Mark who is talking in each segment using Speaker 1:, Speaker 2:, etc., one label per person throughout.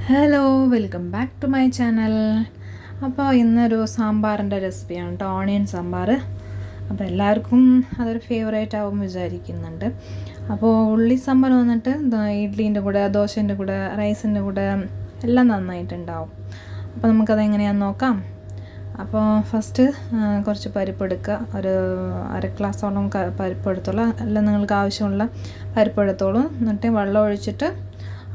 Speaker 1: Hello, welcome back to my channel. അപ്പോൾ ഇന്നൊരു സാമ്പാറിൻ്റെ റെസിപ്പിയാണ് കേട്ടോ, ഓണിയൻ സാമ്പാർ. അപ്പോൾ എല്ലാവർക്കും അതൊരു ഫേവറേറ്റ് ആവും വിചാരിക്കുന്നുണ്ട്. അപ്പോൾ ഉള്ളി സാമ്പാർ വന്നിട്ട് ഇഡ്ഡലീൻ്റെ കൂടെ, ദോശേൻ്റെ കൂടെ, റൈസിൻ്റെ കൂടെ എല്ലാം നന്നായിട്ടുണ്ടാവും. അപ്പോൾ നമുക്കതെങ്ങനെയാണെന്ന് നോക്കാം. അപ്പോൾ ഫസ്റ്റ് കുറച്ച് പരിപ്പ് എടുക്കുക. ഒരു അര ഗ്ലാസോളം പരിപ്പ് എടുത്തോളൂ. എല്ലാം നിങ്ങൾക്ക് ആവശ്യമുള്ള പരിപ്പ് എടുത്തോളൂ. എന്നിട്ട് വെള്ളം ഒഴിച്ചിട്ട്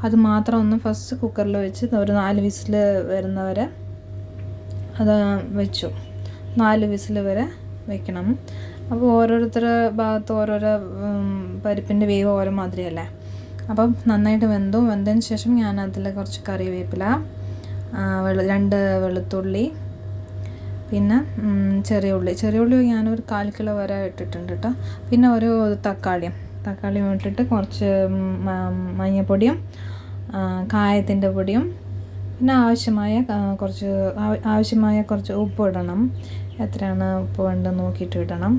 Speaker 1: അത് മാത്രം ഒന്ന് ഫസ്റ്റ് കുക്കറിൽ വെച്ച് ഒരു 4 വിസിൽ വരുന്നവരെ അത് വെച്ചു. 4 വിസിൽ വരെ വെക്കണം. അപ്പോൾ ഓരോരുത്തരുടെ ഭാഗത്ത് ഓരോരോ പരിപ്പിൻ്റെ വേവ് ഓരോ മാതിരിയല്ലേ. അപ്പം നന്നായിട്ട് വെന്തതിന് ശേഷം ഞാൻ അതിൽ കുറച്ച് കറിവേപ്പില, 2 വെളുത്തുള്ളി, പിന്നെ ചെറിയ ഉള്ളി ഞാനൊരു 1/4 കിലോ വരെ ഇട്ടിട്ടുണ്ട് കേട്ടോ. പിന്നെ ഒരു തക്കാളി ഇട്ടിട്ട് കുറച്ച് മഞ്ഞൾപ്പൊടിയും കായത്തിൻ്റെ പൊടിയും പിന്നെ ആവശ്യമായ കുറച്ച് ഉപ്പ് ഇടണം. എത്രയാണ് ഉപ്പ് വേണ്ടതെന്ന് നോക്കിയിട്ട് ഇടണം.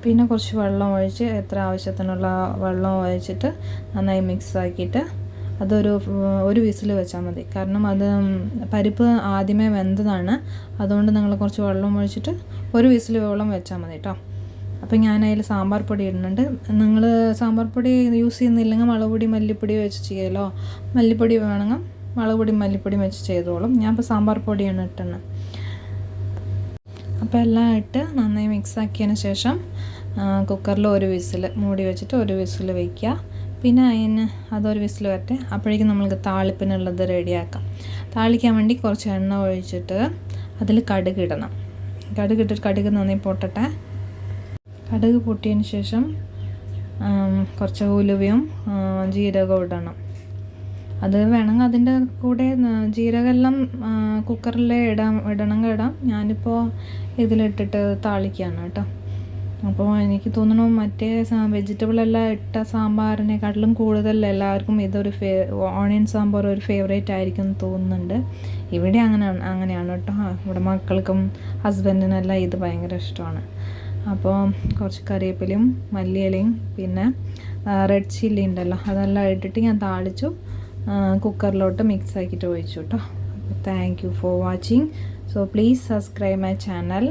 Speaker 1: പിന്നെ കുറച്ച് വെള്ളം ഒഴിച്ച് എത്ര ആവശ്യത്തിനുള്ള വെള്ളം ഒഴിച്ചിട്ട് നന്നായി മിക്സ് ആക്കിയിട്ട് ഒരു വിസിൽ വെച്ചാൽ മതി. കാരണം അത് പരിപ്പ് ആദ്യമേ വെന്തതാണ്. അതുകൊണ്ട് നിങ്ങൾ കുറച്ച് വെള്ളം ഒഴിച്ചിട്ട് ഒരു വിസിൽ വെള്ളം വെച്ചാൽ മതി കേട്ടോ. അപ്പോൾ ഞാൻ അതിൽ സാമ്പാർ പൊടി ഇടുന്നുണ്ട്. നിങ്ങൾ സാമ്പാർ പൊടി യൂസ് ചെയ്യുന്നില്ലെങ്കിൽ മുളക് പൊടി മല്ലിപ്പൊടി വെച്ച് ചെയ്യുമല്ലോ. മല്ലിപ്പൊടി വേണമെങ്കിൽ മുളക് പൊടി മല്ലിപ്പൊടി വെച്ച് ചെയ്തോളും. ഞാൻ ഇപ്പോൾ സാമ്പാർ പൊടിയാണ് ഇട്ടുന്നത്. അപ്പോൾ എല്ലാം ഇട്ട് നന്നായി മിക്സ് ആക്കിയതിന് ശേഷം കുക്കറിൽ ഒരു വിസിൽ മൂടി വെച്ചിട്ട് ഒരു വിസിൽ വയ്ക്കുക. പിന്നെ അതൊരു വിസിൽ വരട്ടെ. അപ്പോഴേക്കും നമ്മൾക്ക് താളിപ്പിനുള്ളത് റെഡിയാക്കാം. താളിക്കാൻ വേണ്ടി കുറച്ച് എണ്ണ ഒഴിച്ചിട്ട് അതിൽ കടുക് ഇടണം. കടുക് നന്നായി പൊട്ടട്ടെ. കടുക് പൊട്ടിയതിന് ശേഷം കുറച്ച് ഉലുവയും ജീരകവും ഇടണം. അത് വേണമെങ്കിൽ അതിൻ്റെ കൂടെ ജീരകമെല്ലാം കുക്കറിൽ ഇടണമെങ്കിൽ ഇടാം. ഞാനിപ്പോൾ ഇതിലിട്ടിട്ട് താളിക്കുകയാണ് കേട്ടോ. അപ്പോൾ എനിക്ക് തോന്നുന്നു മറ്റേ വെജിറ്റബിളെല്ലാം ഇട്ട സാമ്പാറിനെക്കാട്ടിലും കൂടുതൽ എല്ലാവർക്കും ഇതൊരു ഓണിയൻ സാമ്പാർ ഒരു ഫേവറേറ്റ് ആയിരിക്കും എന്ന് തോന്നുന്നുണ്ട്. ഇവിടെ അങ്ങനെയാണ് കേട്ടോ. ഇവിടെ മക്കൾക്കും ഹസ്ബൻഡിനെല്ലാം ഇത് ഭയങ്കര ഇഷ്ടമാണ്. അപ്പോൾ കുറച്ച് കറിവേപ്പിലയും മല്ലിയിലയും പിന്നെ റെഡ് ചില്ലി ഉണ്ടല്ലോ അതെല്ലാം ഇട്ടിട്ട് ഞാൻ താളിച്ചു കുക്കറിലോട്ട് മിക്സ് ആക്കിയിട്ട് ഒഴിച്ചു കേട്ടോ. Thank you for watching. So please subscribe my channel.